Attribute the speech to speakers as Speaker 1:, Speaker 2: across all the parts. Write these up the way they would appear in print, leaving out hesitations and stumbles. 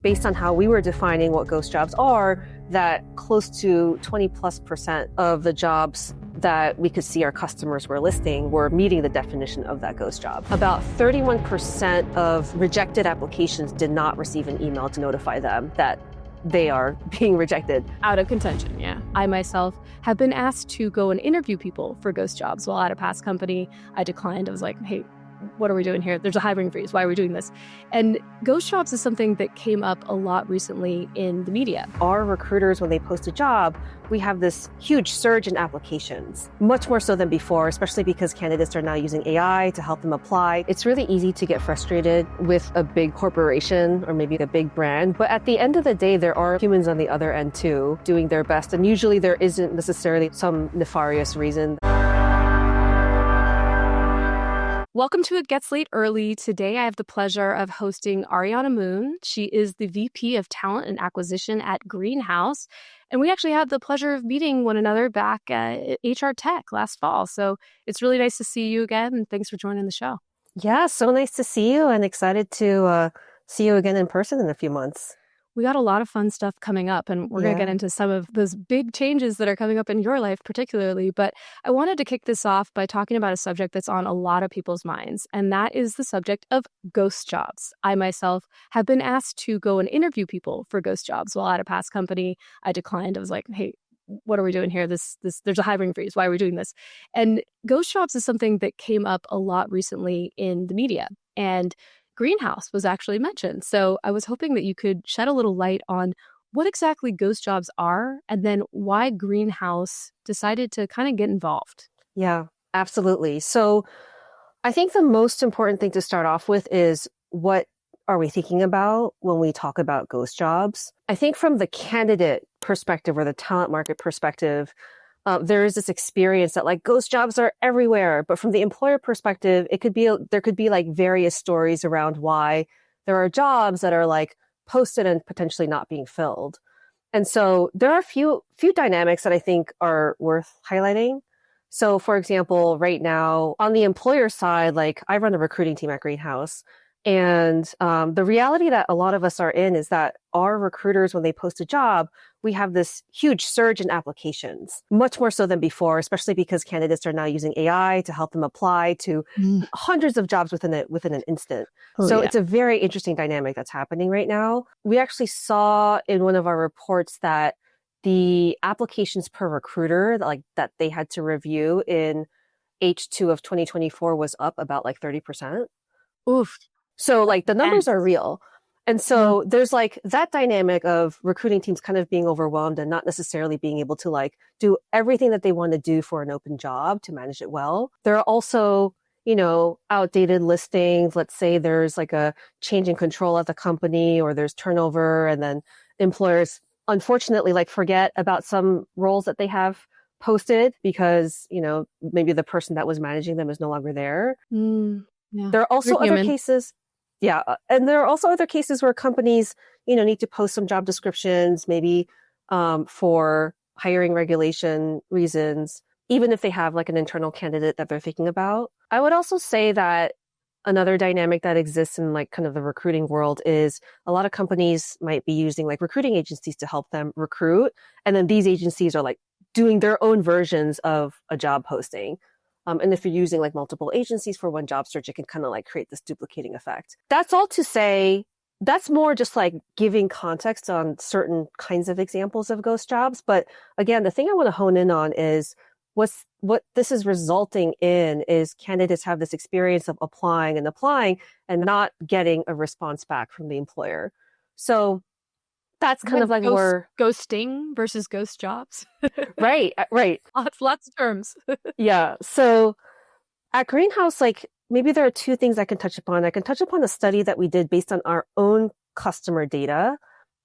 Speaker 1: based on how we were defining what ghost jobs are, that close to 20+% of the jobs that we could see our customers were listing were meeting the definition of that ghost job. About 31% of rejected applications did not receive an email to notify them that they are being rejected.
Speaker 2: Out of contention, yeah. I myself have been asked to go and interview people for ghost jobs. While at a past company, I declined. I was like, hey, what are we doing here? There's a hiring freeze. Why are we doing this? And ghost jobs is something that came up a lot recently in the media.
Speaker 1: Our recruiters, when they post a job, we have this huge surge in applications, much more so than before, especially because candidates are now using AI to help them apply. It's really easy to get frustrated with a big corporation or maybe a big brand. But at the end of the day, there are humans on the other end too, doing their best. And usually there isn't necessarily some nefarious reason.
Speaker 2: Welcome to It Gets Late Early. Today, I have the pleasure of hosting Ariana Moon. She is the VP of Talent and Acquisition at Greenhouse. And we actually had the pleasure of meeting one another back at HR Tech last fall. So it's really nice to see you again. And thanks for joining the show.
Speaker 1: Yeah, so nice to see you and excited to see you again in person in a few months.
Speaker 2: We got a lot of fun stuff coming up, and we're going to get into some of those big changes that are coming up in your life particularly. But I wanted to kick this off by talking about a subject that's on a lot of people's minds, and that is the subject of ghost jobs. I myself have been asked to go and interview people for ghost jobs. While at a past company, I declined. I was like, hey, what are we doing here? There's a hiring freeze. Why are we doing this? And ghost jobs is something that came up a lot recently in the media. And Greenhouse was actually mentioned. So I was hoping that you could shed a little light on what exactly ghost jobs are and then why Greenhouse decided to kind of get involved.
Speaker 1: Yeah, absolutely. So I think the most important thing to start off with is what are we thinking about when we talk about ghost jobs? I think from the candidate perspective or the talent market perspective, there is this experience that like ghost jobs are everywhere. But from the employer perspective, there could be like various stories around why there are jobs that are like posted and potentially not being filled. And so there are a few dynamics that I think are worth highlighting. So for example, right now on the employer side, like I run a recruiting team at Greenhouse. And the reality that a lot of us are in is that our recruiters, when they post a job, we have this huge surge in applications, much more so than before, especially because candidates are now using AI to help them apply to hundreds of jobs within an instant. It's a very interesting dynamic that's happening right now. We actually saw in one of our reports that the applications per recruiter that they had to review in H2 of 2024 was up about like 30%.
Speaker 2: Oof.
Speaker 1: So like the numbers are real. And so there's like that dynamic of recruiting teams kind of being overwhelmed and not necessarily being able to like do everything that they want to do for an open job to manage it well. There are also, outdated listings. Let's say there's like a change in control at the company or there's turnover, and then employers unfortunately like forget about some roles that they have posted because, maybe the person that was managing them is no longer there.
Speaker 2: Yeah.
Speaker 1: There are also other cases. Yeah. And there are also other cases where companies, need to post some job descriptions, maybe for hiring regulation reasons, even if they have like an internal candidate that they're thinking about. I would also say that another dynamic that exists in like kind of the recruiting world is a lot of companies might be using like recruiting agencies to help them recruit. And then these agencies are like doing their own versions of a job posting. And if you're using like multiple agencies for one job search, it can kind of like create this duplicating effect. That's all to say, that's more just like giving context on certain kinds of examples of ghost jobs. But again, the thing I want to hone in on is what this is resulting in is candidates have this experience of applying and not getting a response back from the employer. So that's kind of like
Speaker 2: ghosting versus ghost jobs.
Speaker 1: Right.
Speaker 2: Lots of terms.
Speaker 1: Yeah. So at Greenhouse, like maybe there are two things I can touch upon. I can touch upon a study that we did based on our own customer data.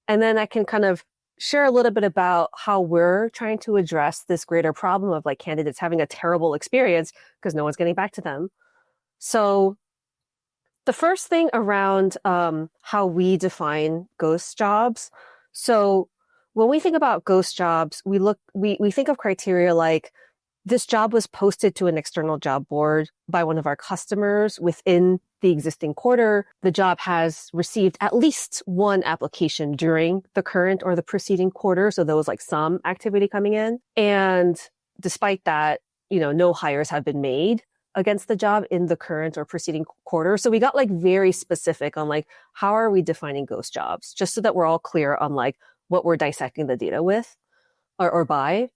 Speaker 1: And then I can kind of share a little bit about how we're trying to address this greater problem of like candidates having a terrible experience because no one's getting back to them. So the first thing around how we define ghost jobs. So when we think about ghost jobs, we think of criteria like this job was posted to an external job board by one of our customers within the existing quarter, the job has received at least one application during the current or the preceding quarter. So there was like some activity coming in. And despite that, no hires have been made against the job in the current or preceding quarter. So we got like very specific on like, how are we defining ghost jobs? Just so that we're all clear on like what we're dissecting the data with or by.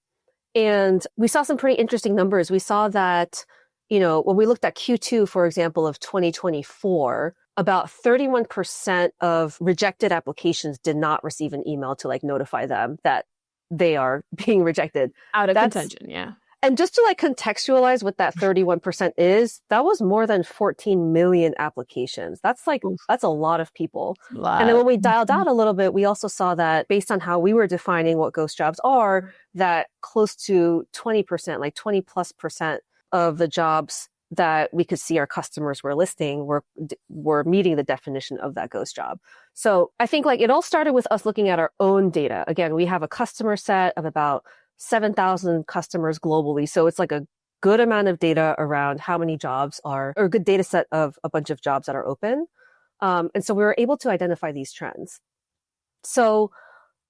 Speaker 1: And we saw some pretty interesting numbers. We saw that, when we looked at Q2, for example, of 2024, about 31% of rejected applications did not receive an email to like notify them that they are being rejected.
Speaker 2: Out of contention, yeah.
Speaker 1: And just to like contextualize what that 31% is, that was more than 14 million applications. That's a lot of people. And then when we dialed out a little bit, we also saw that based on how we were defining what ghost jobs are, that close to 20%, like 20+% of the jobs that we could see our customers were listing were meeting the definition of that ghost job. So I think like it all started with us looking at our own data. Again, we have a customer set of about 7,000 customers globally. So it's like a good amount of data around how many jobs or a good data set of a bunch of jobs that are open. And so we were able to identify these trends. So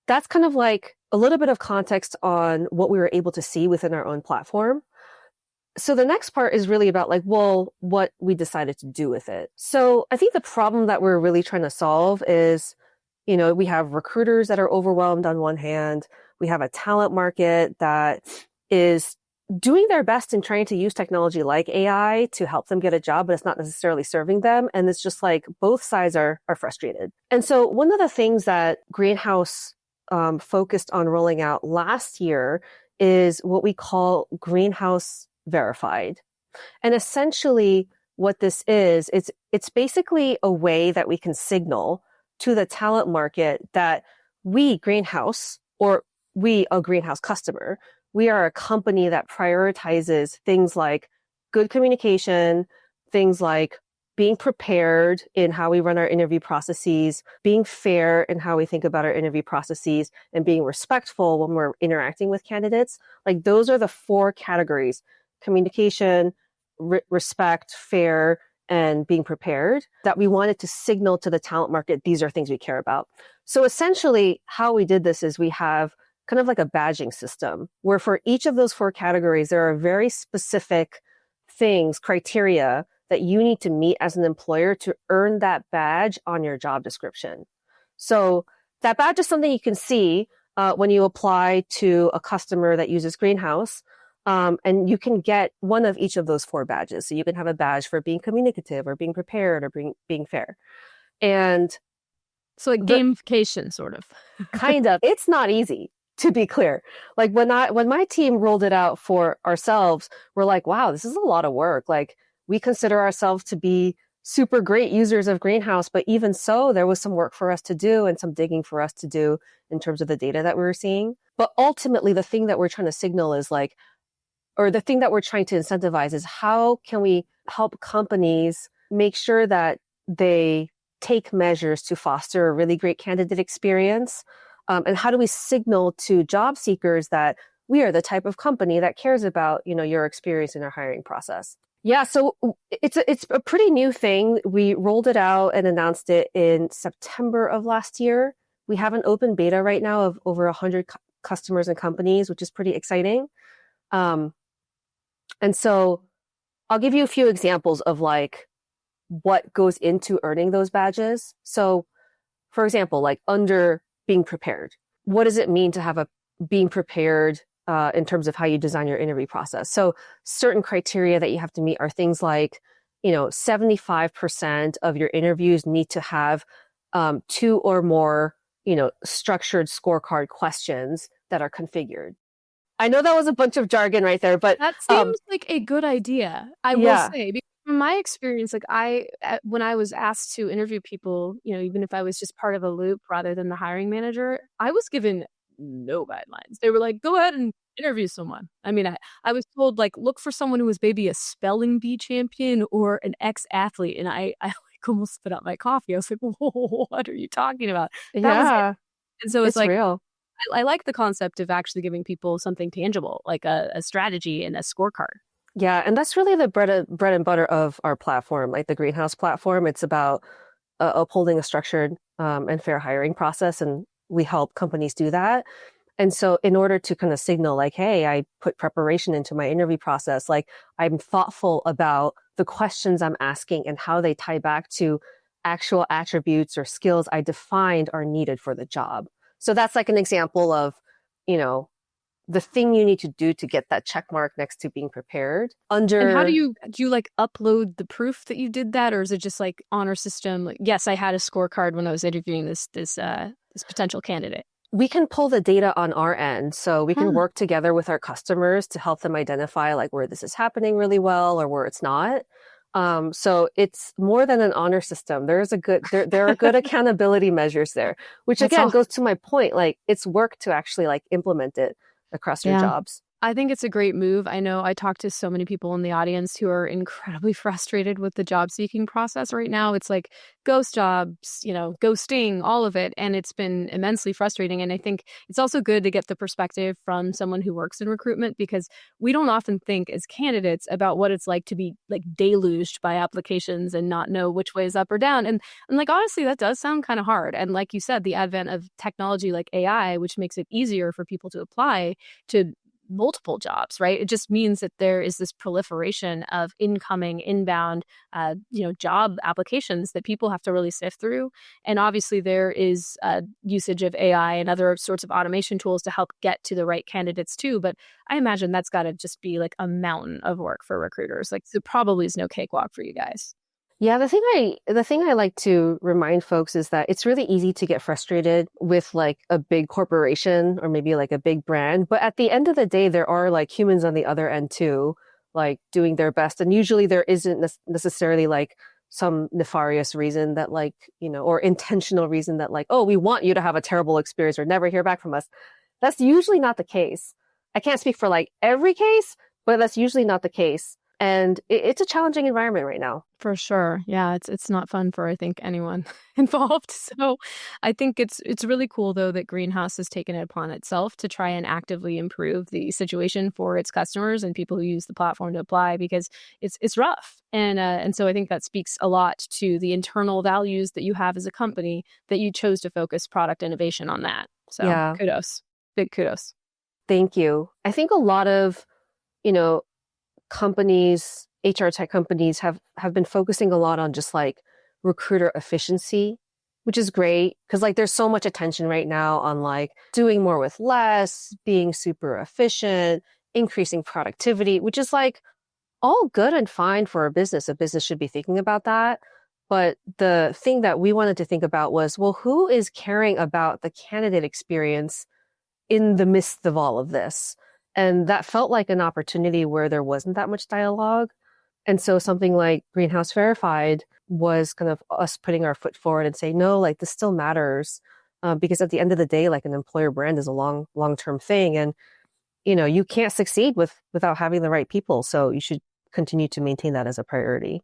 Speaker 1: that's kind of like a little bit of context on what we were able to see within our own platform. So the next part is really about like, well, what we decided to do with it. So I think the problem that we're really trying to solve is, we have recruiters that are overwhelmed on one hand. We have a talent market that is doing their best in trying to use technology like AI to help them get a job, but it's not necessarily serving them. And it's just like both sides are frustrated. And so one of the things that Greenhouse focused on rolling out last year is what we call Greenhouse Verified. And essentially what this is, it's basically a way that we can signal to the talent market that we, Greenhouse, or we, a Greenhouse customer, we are a company that prioritizes things like good communication, things like being prepared in how we run our interview processes, being fair in how we think about our interview processes, and being respectful when we're interacting with candidates. Like those are the 4 categories: communication, respect, fair, and being prepared, that we wanted to signal to the talent market, these are things we care about. So essentially how we did this is we have kind of like a badging system where for each of those 4 categories, there are very specific things, criteria that you need to meet as an employer to earn that badge on your job description. So that badge is something you can see when you apply to a customer that uses Greenhouse. And you can get one of each of those 4 badges. So you can have a badge for being communicative or being prepared or being fair. And
Speaker 2: so like gamification sort of.
Speaker 1: Kind of. It's not easy, to be clear. Like when my team rolled it out for ourselves, we're like, wow, this is a lot of work. Like we consider ourselves to be super great users of Greenhouse, but even so, there was some work for us to do and some digging for us to do in terms of the data that we were seeing. But ultimately, the thing that we're trying to signal is like, or the thing that we're trying to incentivize is how can we help companies make sure that they take measures to foster a really great candidate experience? And how do we signal to job seekers that we are the type of company that cares about, your experience in our hiring process? Yeah, so it's a pretty new thing. We rolled it out and announced it in September of last year. We have an open beta right now of over 100 customers and companies, which is pretty exciting. And so I'll give you a few examples of like what goes into earning those badges. So for example, like under being prepared, what does it mean to have a being prepared in terms of how you design your interview process? So certain criteria that you have to meet are things like, 75% of your interviews need to have 2 or more, structured scorecard questions that are configured. I know that was a bunch of jargon right there, but
Speaker 2: that seems like a good idea. I will say, because from my experience, like when I was asked to interview people, even if I was just part of a loop rather than the hiring manager, I was given no guidelines. They were like, go ahead and interview someone. I mean, I was told like, look for someone who was maybe a spelling bee champion or an ex-athlete. And I like almost spit out my coffee. I was like, whoa, what are you talking about?
Speaker 1: Yeah.
Speaker 2: And so it's like,
Speaker 1: real.
Speaker 2: I like the concept of actually giving people something tangible, like a strategy and a scorecard.
Speaker 1: Yeah, and that's really the bread and butter of our platform, like the Greenhouse platform. It's about upholding a structured and fair hiring process, and we help companies do that. And so in order to kind of signal like, hey, I put preparation into my interview process, like I'm thoughtful about the questions I'm asking and how they tie back to actual attributes or skills I defined are needed for the job. So that's like an example of, you know, the thing you need to do to get that check mark next to being prepared.
Speaker 2: And how do
Speaker 1: Under
Speaker 2: you like upload the proof that you did that, or is it just like honor system? Like, yes, I had a scorecard when I was interviewing this potential candidate.
Speaker 1: We can pull the data on our end. So we can
Speaker 2: Huh.
Speaker 1: work together with our customers to help them identify like where this is happening really well or where it's not. So it's more than an honor system. There are good accountability measures there, which
Speaker 2: That's
Speaker 1: again
Speaker 2: all.
Speaker 1: goes to my point. Like it's work to actually like implement it across your
Speaker 2: Yeah.
Speaker 1: jobs.
Speaker 2: I think it's a great move. I know I talk to so many people in the audience who are incredibly frustrated with the job seeking process right now. It's like ghost jobs, ghosting, all of it. And it's been immensely frustrating. And I think it's also good to get the perspective from someone who works in recruitment, because we don't often think as candidates about what it's like to be like deluged by applications and not know which way is up or down. And like, honestly, that does sound kind of hard. And like you said, the advent of technology like AI, which makes it easier for people to apply to multiple jobs, right? It just means that there is this proliferation of incoming, inbound, job applications that people have to really sift through. And obviously, there is usage of AI and other sorts of automation tools to help get to the right candidates too. But I imagine that's got to just be like a mountain of work for recruiters. Like, so probably is no cakewalk for you guys.
Speaker 1: Yeah, the thing I like to remind folks is that it's really easy to get frustrated with like a big corporation or maybe like a big brand, but at the end of the day there are like humans on the other end too, like doing their best, and usually there isn't necessarily like some nefarious reason that like, or intentional reason that like, oh, we want you to have a terrible experience or never hear back from us. That's usually not the case. I can't speak for like every case, but that's usually not the case. And it's a challenging environment right now.
Speaker 2: For sure. Yeah, it's not fun for I think anyone involved. So I think it's really cool though that Greenhouse has taken it upon itself to try and actively improve the situation for its customers and people who use the platform to apply, because it's rough. And so I think that speaks a lot to the internal values that you have as a company, that you chose to focus product innovation on that. So
Speaker 1: Yeah.
Speaker 2: kudos. Big kudos.
Speaker 1: Thank you. I think a lot of, you know, companies, HR tech companies have been focusing a lot on just like recruiter efficiency, which is great because like there's so much attention right now on like doing more with less, being super efficient, increasing productivity, which is like all good and fine for a business. A business should be thinking about that. But the thing that we wanted to think about was, well, who is caring about the candidate experience in the midst of all of this? And that felt like an opportunity where there wasn't that much dialogue. And so something like Greenhouse Verified was kind of us putting our foot forward and saying, no, like this still matters. Because at the end of the day, like an employer brand is a long-term thing. And, you can't succeed without having the right people. So you should continue to maintain that as a priority.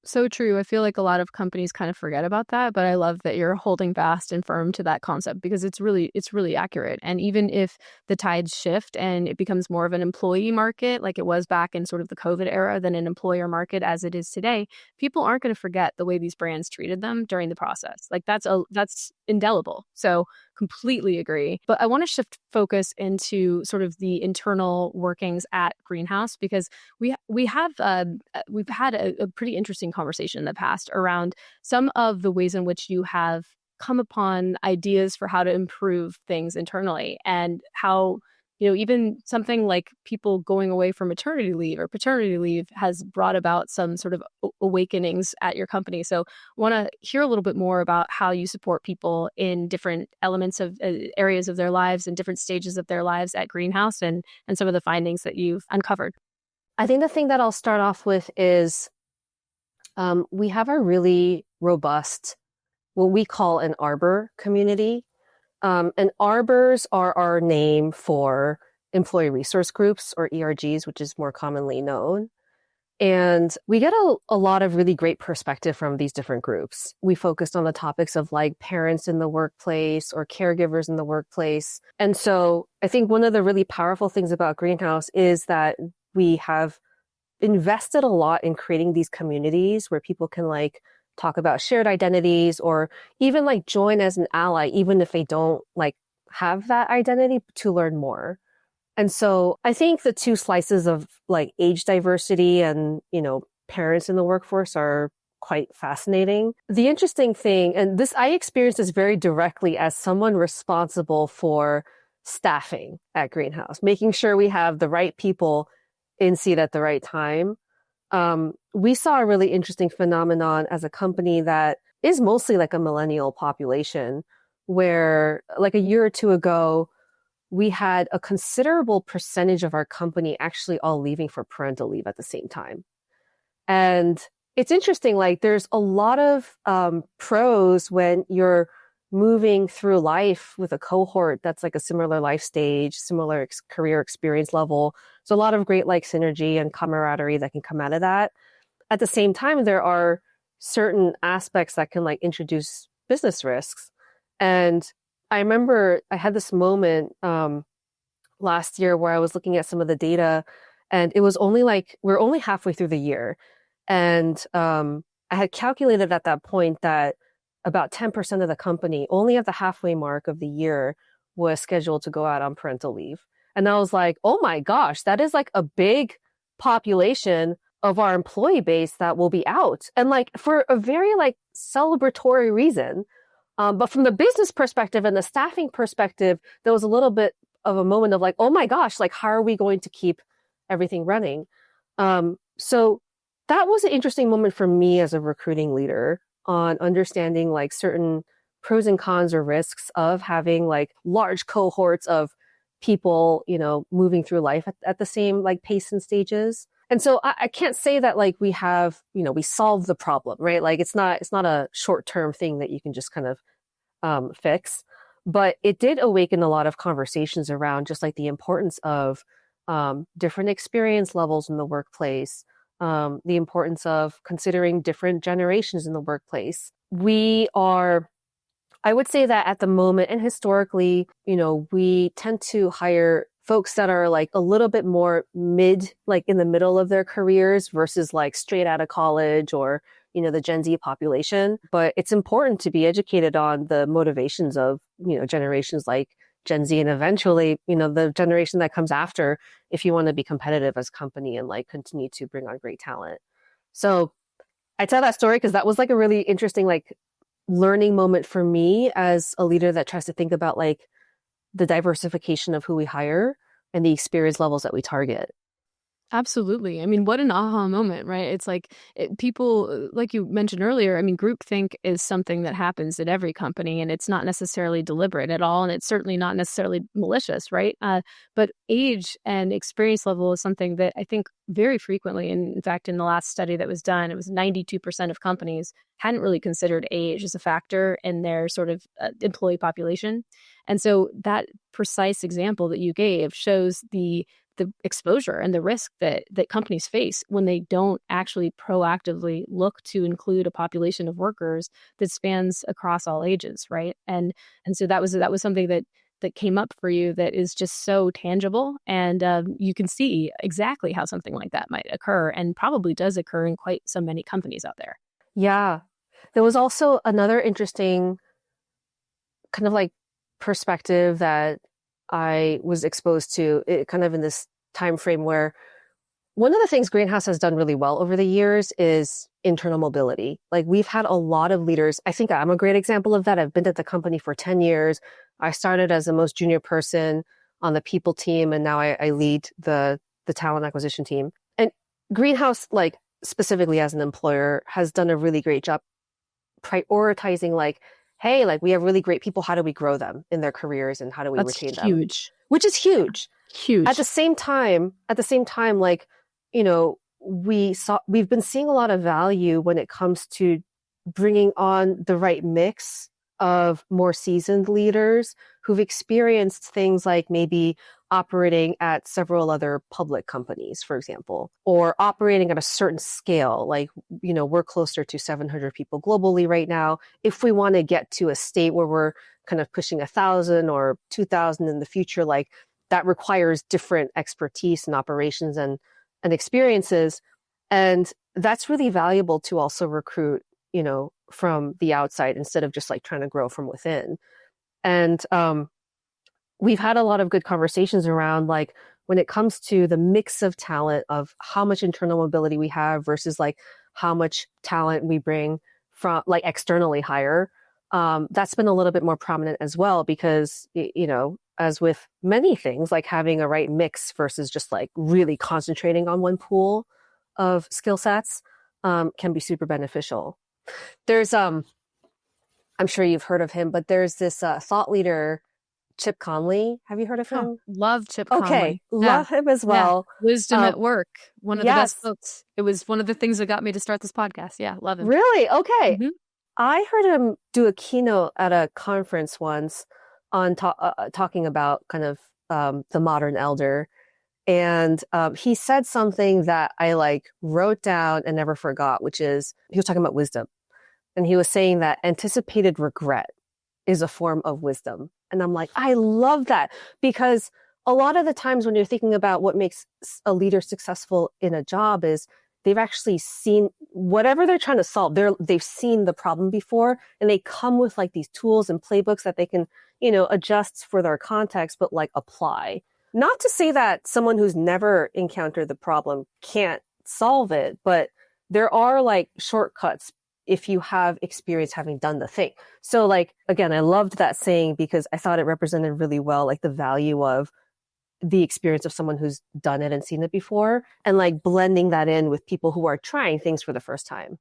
Speaker 2: So true. I feel like a lot of companies kind of forget about that, but I love that you're holding fast and firm to that concept, because it's really accurate. And even if the tides shift and it becomes more of an employee market like it was back in sort of the COVID era than an employer market as it is today, people aren't going to forget the way these brands treated them during the process. Like that's indelible. So completely agree. But I want to shift focus into sort of the internal workings at Greenhouse, because we've had a pretty interesting conversation in the past around some of the ways in which you have come upon ideas for how to improve things internally, and how even something like people going away for maternity leave or paternity leave has brought about some sort of awakenings at your company. So want to hear a little bit more about how you support people in different elements of areas of their lives and different stages of their lives at Greenhouse, and some of the findings that you've uncovered.
Speaker 1: I think the thing that I'll start off with is we have a really robust, what we call an arbor community. And arbors are our name for employee resource groups, or ERGs, which is more commonly known. And we get a lot of really great perspective from these different groups. We focused on the topics of like parents in the workplace or caregivers in the workplace. And so I think one of the really powerful things about Greenhouse is that we have invested a lot in creating these communities where people can like talk about shared identities or even like join as an ally, even if they don't like have that identity, to learn more. And so I think the two slices of like age diversity and, parents in the workforce are quite fascinating. The interesting thing, and this I experienced this very directly as someone responsible for staffing at Greenhouse, making sure we have the right people in seat at the right time. We saw a really interesting phenomenon as a company that is mostly like a millennial population, where like a year or two ago, we had a considerable percentage of our company actually all leaving for parental leave at the same time. And it's interesting, like there's a lot of pros when you're moving through life with a cohort that's like a similar life stage, similar career experience level. So a lot of great like synergy and camaraderie that can come out of that. At the same time, there are certain aspects that can like introduce business risks. And I remember I had this moment last year where I was looking at some of the data, and it was only like, we're only halfway through the year. And I had calculated at that point that about 10% of the company, only at the halfway mark of the year, was scheduled to go out on parental leave. And I was like, oh my gosh, that is like a big population of our employee base that will be out. And like for a very like celebratory reason. But from the business perspective and the staffing perspective, there was a little bit of a moment of like, oh my gosh, like how are we going to keep everything running? So that was an interesting moment for me as a recruiting leader on understanding like certain pros and cons or risks of having like large cohorts of people, moving through life at the same like pace and stages. And so I can't say that like we have, we solve the problem, right? Like it's not a short-term thing that you can just kind of fix, but it did awaken a lot of conversations around just like the importance of different experience levels in the workplace, the importance of considering different generations in the workplace. I would say that at the moment and historically, we tend to hire folks that are like a little bit more like in the middle of their careers versus like straight out of college or, the Gen Z population. But it's important to be educated on the motivations of, generations like Gen Z and eventually, the generation that comes after, if you want to be competitive as a company and like continue to bring on great talent. So I tell that story because that was like a really interesting, like learning moment for me as a leader that tries to think about like the diversification of who we hire and the experience levels that we target.
Speaker 2: Absolutely. I mean, what an aha moment, right? It's like people, like you mentioned earlier, I mean, groupthink is something that happens at every company and it's not necessarily deliberate at all. And it's certainly not necessarily malicious, right? But age and experience level is something that I think very frequently, and in fact, in the last study that was done, it was 92% of companies hadn't really considered age as a factor in their sort of employee population. And so that precise example that you gave shows the exposure and the risk that companies face when they don't actually proactively look to include a population of workers that spans across all ages, right? And so that was something that came up for you that is just so tangible, and you can see exactly how something like that might occur, and probably does occur in quite so many companies out there.
Speaker 1: Yeah, there was also another interesting kind of like perspective that I was exposed to it kind of in this time frame where one of the things Greenhouse has done really well over the years is internal mobility. Like we've had a lot of leaders. I think I'm a great example of that. I've been at the company for 10 years. I started as the most junior person on the people team, and now I lead the talent acquisition team. And Greenhouse, like specifically as an employer, has done a really great job prioritizing like, hey, like we have really great people. How do we grow them in their careers and how do we retain them?
Speaker 2: Huge.
Speaker 1: Which is huge.
Speaker 2: Huge.
Speaker 1: At the same time, like, we've been seeing a lot of value when it comes to bringing on the right mix of more seasoned leaders who've experienced things like maybe operating at several other public companies, for example, or operating at a certain scale. Like, we're closer to 700 people globally right now. If we want to get to a state where we're kind of pushing 1,000 or 2,000 in the future, like that requires different expertise and operations and experiences. And that's really valuable to also recruit, from the outside instead of just like trying to grow from within. And we've had a lot of good conversations around like when it comes to the mix of talent of how much internal mobility we have versus like how much talent we bring from like externally hire. That's been a little bit more prominent as well because, as with many things, like having a right mix versus just like really concentrating on one pool of skill sets can be super beneficial. There's, I'm sure you've heard of him, but there's this thought leader, Chip Conley. Have you heard of him?
Speaker 2: Love Chip
Speaker 1: Conley.
Speaker 2: Okay,
Speaker 1: love him as well.
Speaker 2: Wisdom at work. One of the best folks. It was one of the things that got me to start this podcast. Yeah, love him.
Speaker 1: Really? Okay. Mm-hmm. I heard him do a keynote at a conference once on talking about kind of the modern elder. And he said something that I like wrote down and never forgot, which is he was talking about wisdom. And he was saying that anticipated regret is a form of wisdom. And I'm like, I love that because a lot of the times when you're thinking about what makes a leader successful in a job is they've actually seen whatever they're trying to solve. They've seen the problem before and they come with like these tools and playbooks that they can, adjust for their context, but like apply. Not to say that someone who's never encountered the problem can't solve it, but there are like shortcuts if you have experience having done the thing. So like, again, I loved that saying because I thought it represented really well, like the value of the experience of someone who's done it and seen it before and like blending that in with people who are trying things for the first time.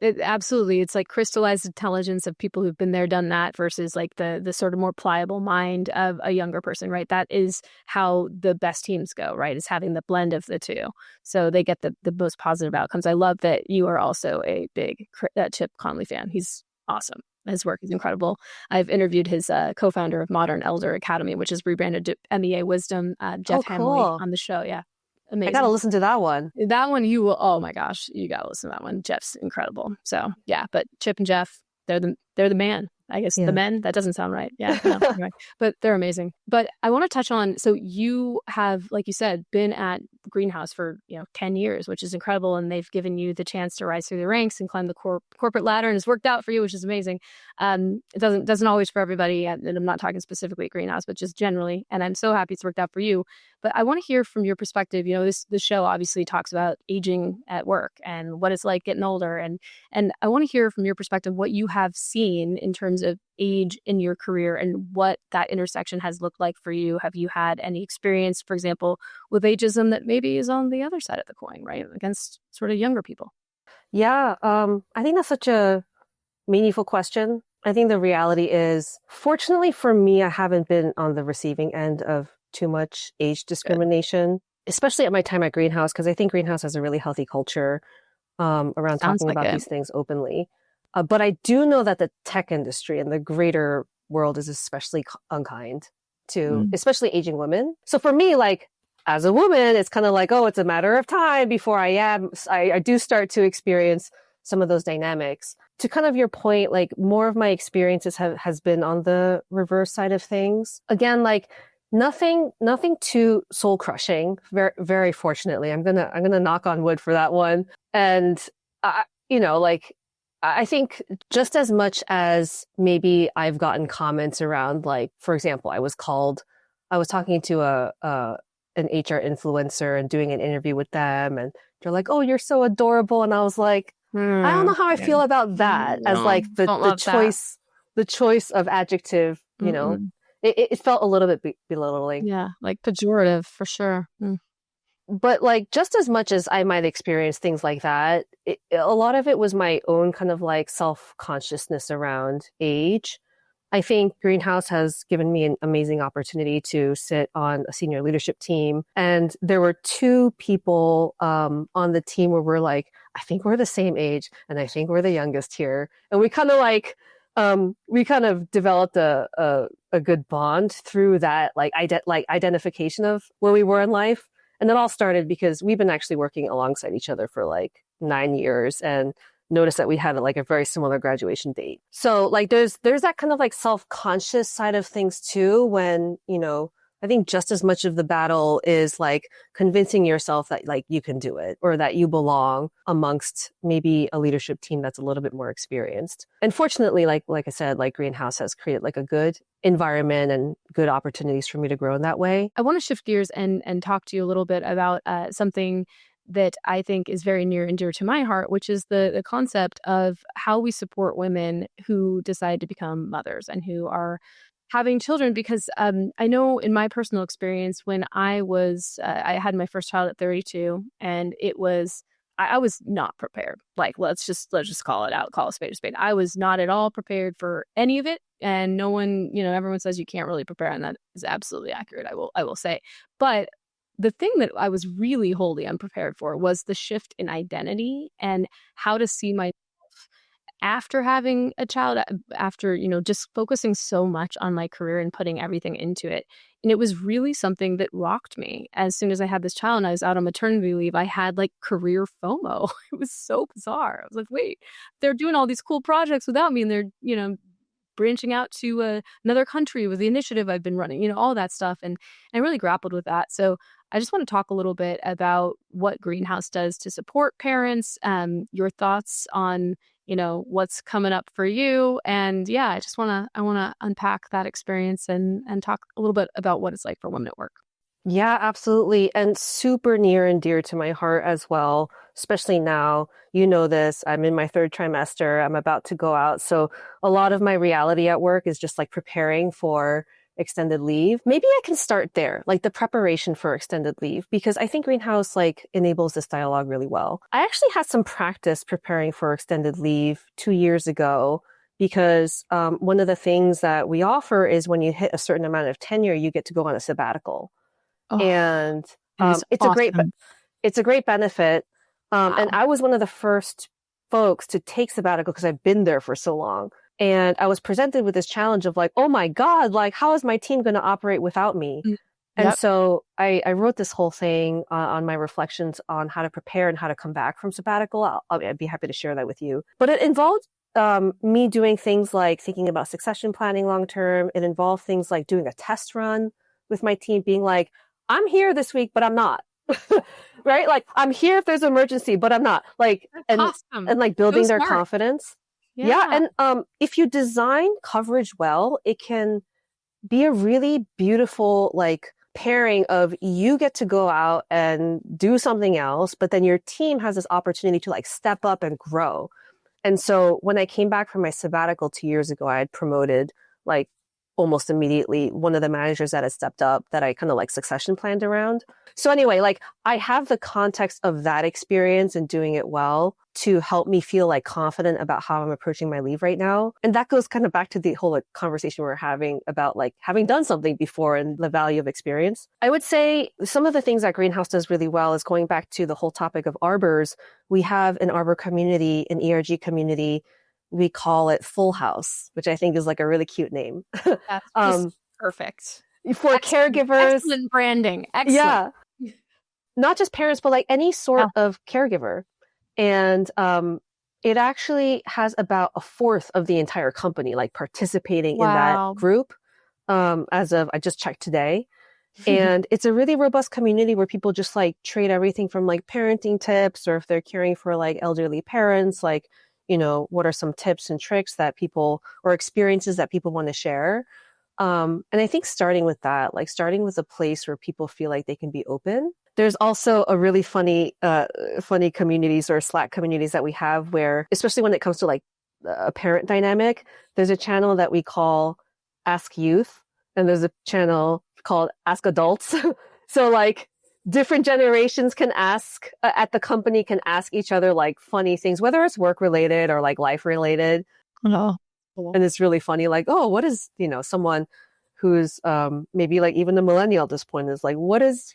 Speaker 2: Absolutely. It's like crystallized intelligence of people who've been there, done that versus like the sort of more pliable mind of a younger person, right? That is how the best teams go, right? Is having the blend of the two. So they get the most positive outcomes. I love that you are also a big Chip Conley fan. He's awesome. His work is incredible. I've interviewed his co-founder of Modern Elder Academy, which is rebranded to MEA Wisdom, Jeff Hamley on the show. Yeah. Amazing.
Speaker 1: I got to listen to that one.
Speaker 2: That one you will, oh my gosh, you got to listen to that one. Jeff's incredible. So yeah, but Chip and Jeff, they're the man. I guess the men, that doesn't sound right. Yeah, no, anyway. But they're amazing. But I want to touch on, so you have, like you said, been at Greenhouse for 10 years, which is incredible. And they've given you the chance to rise through the ranks and climb the corporate ladder, and it's worked out for you, which is amazing. It doesn't always for everybody. And I'm not talking specifically at Greenhouse, but just generally. And I'm so happy it's worked out for you. But I want to hear from your perspective. This show obviously talks about aging at work and what it's like getting older. And I want to hear from your perspective what you have seen in terms of age in your career and what that intersection has looked like for you. Have you had any experience, for example, with ageism that maybe is on the other side of the coin, right? Against sort of younger people?
Speaker 1: Yeah, I think that's such a meaningful question. I think the reality is, fortunately for me, I haven't been on the receiving end of too much age discrimination, especially at my time at Greenhouse, because I think Greenhouse has a really healthy culture around talking about these things openly. But I do know that the tech industry and the greater world is especially unkind to especially aging women. So for me, like as a woman, it's kind of like, oh, it's a matter of time before I do start to experience some of those dynamics. To kind of your point, like more of my experiences has been on the reverse side of things. Again, like nothing too soul crushing. Very, very fortunately, I'm gonna knock on wood for that one. And I think just as much as maybe I've gotten comments around, like, for example, I was talking to an HR influencer and doing an interview with them, and they're like, "Oh, you're so adorable," and I was like, I don't know how I feel about that as like the choice of adjective. It felt a little bit belittling.
Speaker 2: Yeah, like pejorative for sure.
Speaker 1: But like just as much as I might experience things like that, a lot of it was my own kind of like self-consciousness around age. I think Greenhouse has given me an amazing opportunity to sit on a senior leadership team. And there were two people on the team where we're like, I think we're the same age and I think we're the youngest here. And we kind of like, we kind of developed a good bond through that like identification of where we were in life. And that all started because we've been actually working alongside each other for like 9 years and noticed that we had like a very similar graduation date. So like there's that kind of like self-conscious side of things too, when, I think just as much of the battle is like convincing yourself that like you can do it or that you belong amongst maybe a leadership team that's a little bit more experienced. And fortunately, like I said, like Greenhouse has created like a good environment and good opportunities for me to grow in that way.
Speaker 2: I want to shift gears and talk to you a little bit about something that I think is very near and dear to my heart, which is the concept of how we support women who decide to become mothers and who are having children. Because I know in my personal experience, when I had my first child at 32, and I was not prepared. Like, let's just call it out, call a spade a spade. I was not at all prepared for any of it. And no one, everyone says you can't really prepare, and that is absolutely accurate. I will say. But the thing that I was really wholly unprepared for was the shift in identity and how to see myself after having a child, after, just focusing so much on my career and putting everything into it. And it was really something that rocked me. As soon as I had this child and I was out on maternity leave, I had like career FOMO. It was so bizarre. I was like, wait, they're doing all these cool projects without me, and they're, branching out to another country with the initiative I've been running, all that stuff. And I really grappled with that. So I just want to talk a little bit about what Greenhouse does to support parents, your thoughts on, what's coming up for you. And yeah, I want to unpack that experience and talk a little bit about what it's like for women at work.
Speaker 1: Yeah, absolutely. And super near and dear to my heart as well, especially now. You know this, I'm in my third trimester. I'm about to go out. So a lot of my reality at work is just like preparing for extended leave. Maybe I can start there, like the preparation for extended leave, because I think Greenhouse like enables this dialogue really well. I actually had some practice preparing for extended leave 2 years ago, because one of the things that we offer is when you hit a certain amount of tenure, you get to go on a sabbatical.
Speaker 2: Oh,
Speaker 1: And it's
Speaker 2: awesome.
Speaker 1: a great benefit.
Speaker 2: Wow.
Speaker 1: And I was one of the first folks to take sabbatical because I've been there for so long. And I was presented with this challenge of like, oh my God, like how is my team going to operate without me?
Speaker 2: Yep.
Speaker 1: And so I wrote this whole thing on my reflections on how to prepare and how to come back from sabbatical. I'd be happy to share that with you. But it involved me doing things like thinking about succession planning long term. It involved things like doing a test run with my team, being like, I'm here this week, but I'm not. Right? Like I'm here if there's an emergency, but I'm not. Like
Speaker 2: Awesome.
Speaker 1: and like building
Speaker 2: So
Speaker 1: their
Speaker 2: smart.
Speaker 1: confidence. Yeah. And if you design coverage well, it can be a really beautiful like pairing of you get to go out and do something else, but then your team has this opportunity to like step up and grow. And so when I came back from my sabbatical 2 years ago, I had promoted like almost immediately one of the managers that had stepped up that I kind of like succession planned around. So anyway, like I have the context of that experience and doing it well to help me feel like confident about how I'm approaching my leave right now. And that goes kind of back to the whole like, conversation we're having about like having done something before and the value of experience. I would say some of the things that Greenhouse does really well is going back to the whole topic of arbors. We have an arbor community, an ERG community. We call it Full House, which I think is like a really cute name.
Speaker 2: That's just perfect.
Speaker 1: For caregivers.
Speaker 2: Excellent branding. Excellent.
Speaker 1: Yeah. Not just parents, but like any sort of caregiver. And it actually has about a fourth of the entire company like participating in that group as of, I just checked today. And it's a really robust community where people just like trade everything from like parenting tips, or if they're caring for like elderly parents, like, what are some tips and tricks that people or experiences that people want to share. And I think starting with that, like starting with a place where people feel like they can be open. There's also a really funny communities or Slack communities that we have where, especially when it comes to like a parent dynamic, there's a channel that we call Ask Youth, and there's a channel called Ask Adults. So like different generations can ask at the company can ask each other like funny things, whether it's work related or like life related.
Speaker 2: Oh.
Speaker 1: And it's really funny, like, oh, what is, someone who's maybe like even a millennial at this point is like, what is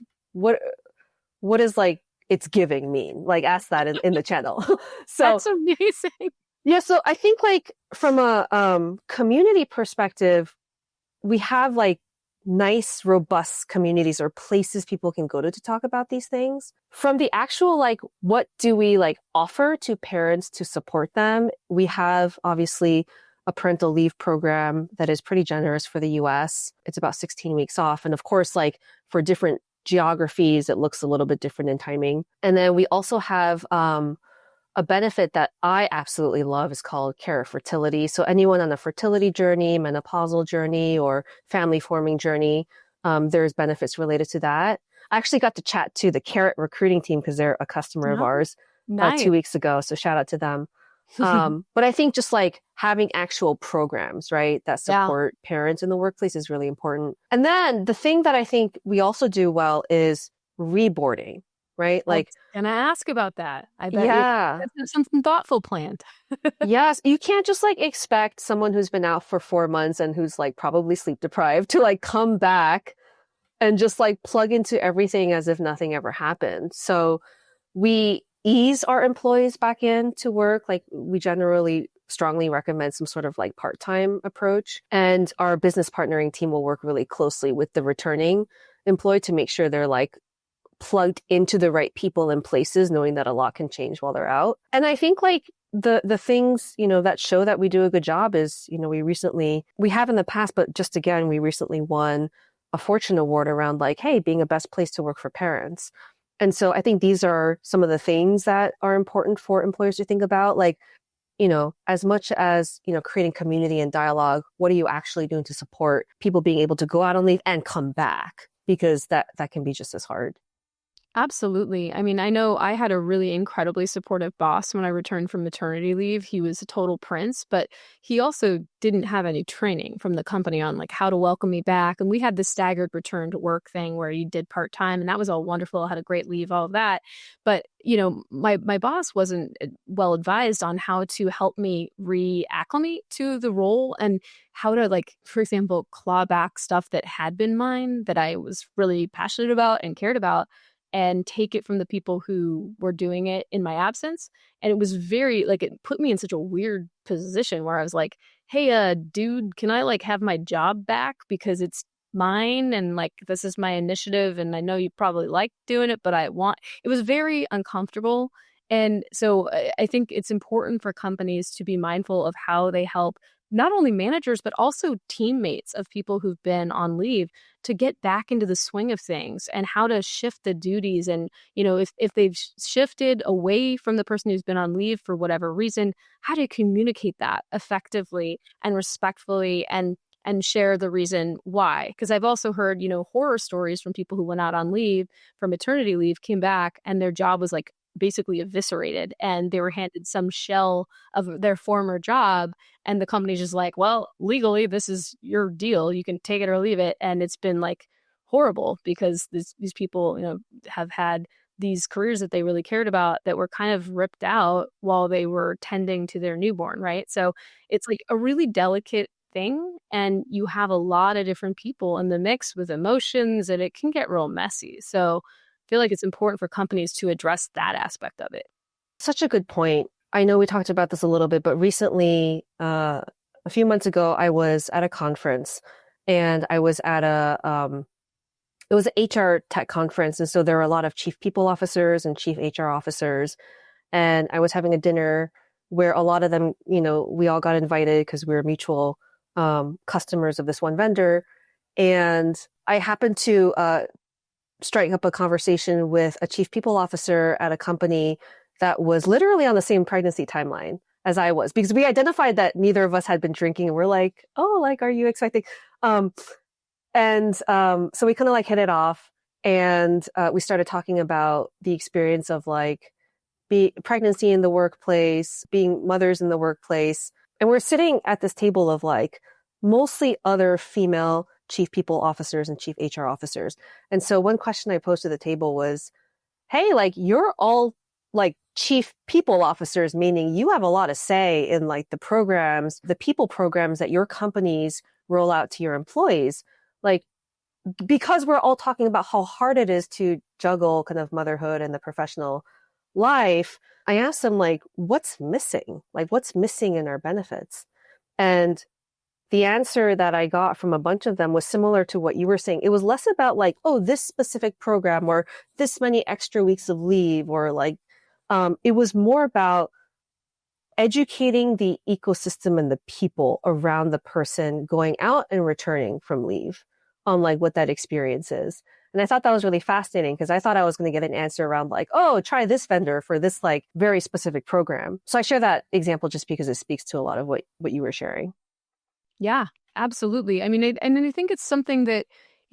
Speaker 1: like it's giving mean? Like ask that in the channel. So
Speaker 2: that's amazing.
Speaker 1: Yeah. So I think like from a community perspective, we have like nice, robust communities or places people can go to talk about these things. From the actual, like, what do we like offer to parents to support them? We have obviously a parental leave program that is pretty generous for the US. It's about 16 weeks off. And of course, like for different geographies, it looks a little bit different in timing. And then we also have a benefit that I absolutely love is called care fertility. So anyone on a fertility journey, menopausal journey, or family forming journey, there's benefits related to that. I actually got to chat to the Carrot recruiting team because they're a customer of ours
Speaker 2: nice.
Speaker 1: 2 weeks ago. So shout out to them. But I think just like having actual programs, right, that support parents in the workplace is really important. And then the thing that I think we also do well is reboarding, right? Like,
Speaker 2: can I ask about that? I bet you something thoughtful planned.
Speaker 1: Yes, you can't just like expect someone who's been out for 4 months and who's like probably sleep deprived to like come back and just like plug into everything as if nothing ever happened. So we ease our employees back in to work. Like we generally strongly recommend some sort of like part-time approach. And our business partnering team will work really closely with the returning employee to make sure they're like plugged into the right people and places, knowing that a lot can change while they're out. And I think like the things, you know, that show that we do a good job is, you know, we have in the past, but just again, we recently won a Fortune Award around like, hey, being a best place to work for parents. And so I think these are some of the things that are important for employers to think about. Like, you know, as much as, you know, creating community and dialogue, what are you actually doing to support people being able to go out on leave and come back? Because that can be just as hard.
Speaker 2: Absolutely. I mean, I know I had a really incredibly supportive boss when I returned from maternity leave. He was a total prince, but he also didn't have any training from the company on like how to welcome me back. And we had this staggered return to work thing where you did part-time, and that was all wonderful. I had a great leave, all of that. But, you know, my boss wasn't well advised on how to help me reacclimate to the role and how to, like, for example, claw back stuff that had been mine that I was really passionate about and cared about, and take it from the people who were doing it in my absence. And it was very, like, it put me in such a weird position where I was like, hey, dude, can I, like, have my job back because it's mine and, like, this is my initiative and I know you probably like doing it, but it was very uncomfortable. And so I think it's important for companies to be mindful of how they help not only managers, but also teammates of people who've been on leave to get back into the swing of things and how to shift the duties. And, you know, if they've shifted away from the person who's been on leave for whatever reason, how to communicate that effectively and respectfully and share the reason why. Because I've also heard, you know, horror stories from people who went out on leave for maternity leave, came back, and their job was like basically eviscerated and they were handed some shell of their former job, and the company's just like, well, legally this is your deal, you can take it or leave it. And it's been like horrible because these people, you know, have had these careers that they really cared about that were kind of ripped out while they were tending to their newborn, right? So it's like a really delicate thing, and you have a lot of different people in the mix with emotions, and it can get real messy. So I feel like it's important for companies to address that aspect of it.
Speaker 1: Such a good point. I know we talked about this a little bit, but recently, a few months ago, I was at a conference and I was at it was an HR tech conference. And so there were a lot of chief people officers and chief HR officers. And I was having a dinner where a lot of them, you know, we all got invited because we were mutual customers of this one vendor. And I happened to strike up a conversation with a chief people officer at a company that was literally on the same pregnancy timeline as I was, because we identified that neither of us had been drinking, and we're like, oh, like, are you expecting? So we kind of like hit it off, and we started talking about the experience of like pregnancy in the workplace, being mothers in the workplace. And we're sitting at this table of like mostly other female chief people officers and chief HR officers. And so one question I posed to the table was, hey, like, you're all like chief people officers, meaning you have a lot of say in like the programs, the people programs that your companies roll out to your employees. Like, because we're all talking about how hard it is to juggle kind of motherhood and the professional life, I asked them, like, what's missing? Like, what's missing in our benefits? And the answer that I got from a bunch of them was similar to what you were saying. It was less about like, oh, this specific program or this many extra weeks of leave, or like, it was more about educating the ecosystem and the people around the person going out and returning from leave on like what that experience is. And I thought that was really fascinating because I thought I was going to get an answer around like, oh, try this vendor for this like very specific program. So I share that example just because it speaks to a lot of what you were sharing.
Speaker 2: Yeah, absolutely. I mean, and I think it's something that,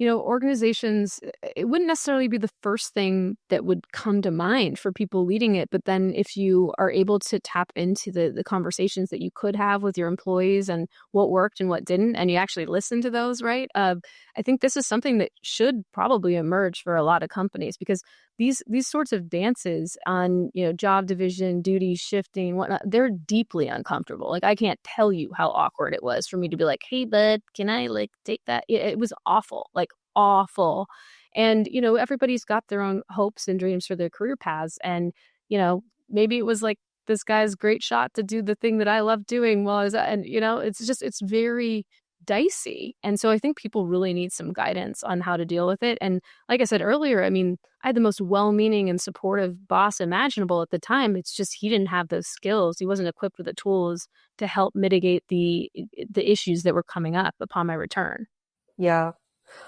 Speaker 2: organizations, it wouldn't necessarily be the first thing that would come to mind for people leading it. But then if you are able to tap into the conversations that you could have with your employees and what worked and what didn't, and you actually listen to those, right? I think this is something that should probably emerge for a lot of companies, because these sorts of dances on, job division, duty shifting, whatnot, they're deeply uncomfortable. Like, I can't tell you how awkward it was for me to be like, hey, bud, can I like take that? It was awful, like awful. And, everybody's got their own hopes and dreams for their career paths. And, maybe it was like this guy's great shot to do the thing that I love doing while I was, and, it's very dicey. And so I think people really need some guidance on how to deal with it. And like I said earlier, I mean, I had the most well-meaning and supportive boss imaginable at the time. It's just he didn't have those skills. He wasn't equipped with the tools to help mitigate the issues that were coming up upon my return.
Speaker 1: Yeah.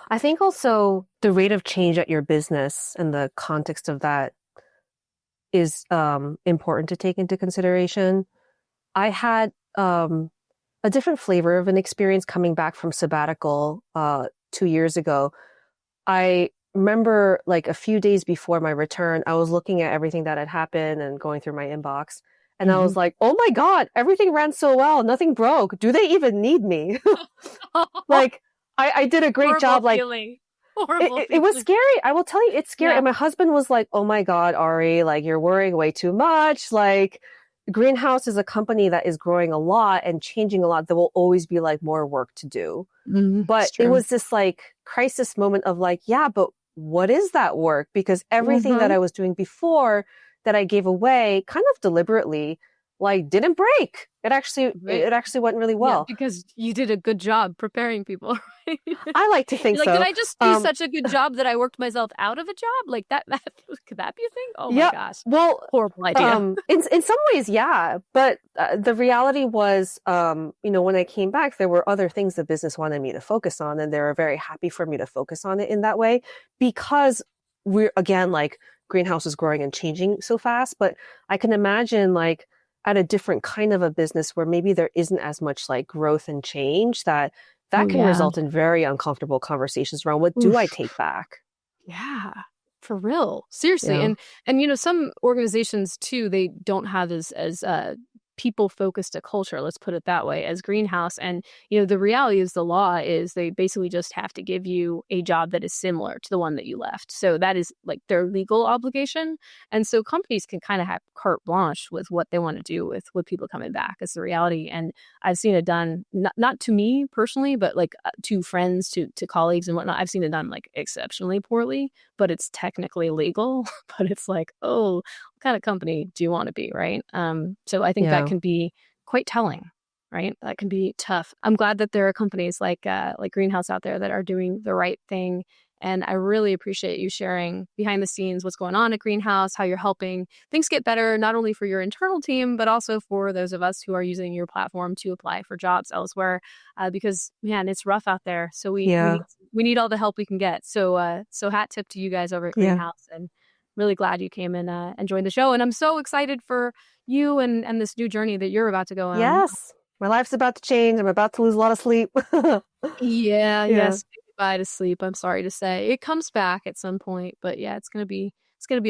Speaker 1: I think also the rate of change at your business and the context of that is important to take into consideration. I had a different flavor of an experience coming back from sabbatical 2 years ago. I remember like a few days before my return, I was looking at everything that had happened and going through my inbox. And I was like, oh my God, everything ran so well. Nothing broke. Do they even need me? Like, I did a great
Speaker 2: Horrible
Speaker 1: job. Like,
Speaker 2: feeling. Horrible
Speaker 1: it was scary. I will tell you, it's scary.
Speaker 2: Yeah.
Speaker 1: And my husband was like, oh my God, Ari, like you're worrying way too much. Like, Greenhouse is a company that is growing a lot and changing a lot. There will always be like more work to do. But it was this like crisis moment of like, yeah, but what is that work? Because everything that I was doing before that I gave away kind of deliberately, like didn't break. It actually went really well.
Speaker 2: Yeah, because you did a good job preparing people. Right?
Speaker 1: I like to think
Speaker 2: like,
Speaker 1: so.
Speaker 2: Did I just do such a good job that I worked myself out of a job? Like that could that be a thing? Oh my gosh.
Speaker 1: Well,
Speaker 2: horrible idea.
Speaker 1: In some ways, yeah. But the reality was, when I came back, there were other things the business wanted me to focus on, and they were very happy for me to focus on it in that way because we're again like Greenhouse is growing and changing so fast. But I can imagine like at a different kind of a business where maybe there isn't as much like growth and change that can result in very uncomfortable conversations around what do I take back?
Speaker 2: Yeah, for real. Seriously. Yeah. And some organizations too, they don't have as people-focused a culture, let's put it that way, as Greenhouse. And, the reality is the law is they basically just have to give you a job that is similar to the one that you left. So that is like their legal obligation. And so companies can kind of have carte blanche with what they want to do with people coming back. It's the reality. And I've seen it done, not to me personally, but like to friends, to colleagues and whatnot. I've seen it done like exceptionally poorly, but it's technically legal. But it's like, oh, what kind of company do you want to be, right? So I think that can be quite telling, right? That can be tough. I'm glad that there are companies like Greenhouse out there that are doing the right thing. And I really appreciate you sharing behind the scenes what's going on at Greenhouse, how you're helping things get better, not only for your internal team, but also for those of us who are using your platform to apply for jobs elsewhere. Because, man, it's rough out there. So we need all the help we can get. So hat tip to you guys over at Greenhouse. And really glad you came and joined the show. And I'm so excited for you and this new journey that you're about to go on.
Speaker 1: Yes. My life's about to change. I'm about to lose a lot of sleep.
Speaker 2: Yes. Goodbye to sleep. I'm sorry to say. It comes back at some point, but yeah, it's gonna be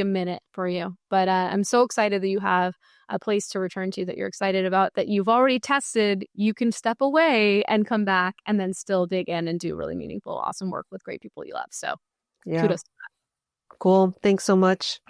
Speaker 2: a minute for you. But I'm so excited that you have a place to return to that you're excited about, that you've already tested. You can step away and come back and then still dig in and do really meaningful, awesome work with great people you love. So kudos to that.
Speaker 1: Cool. Thanks so much.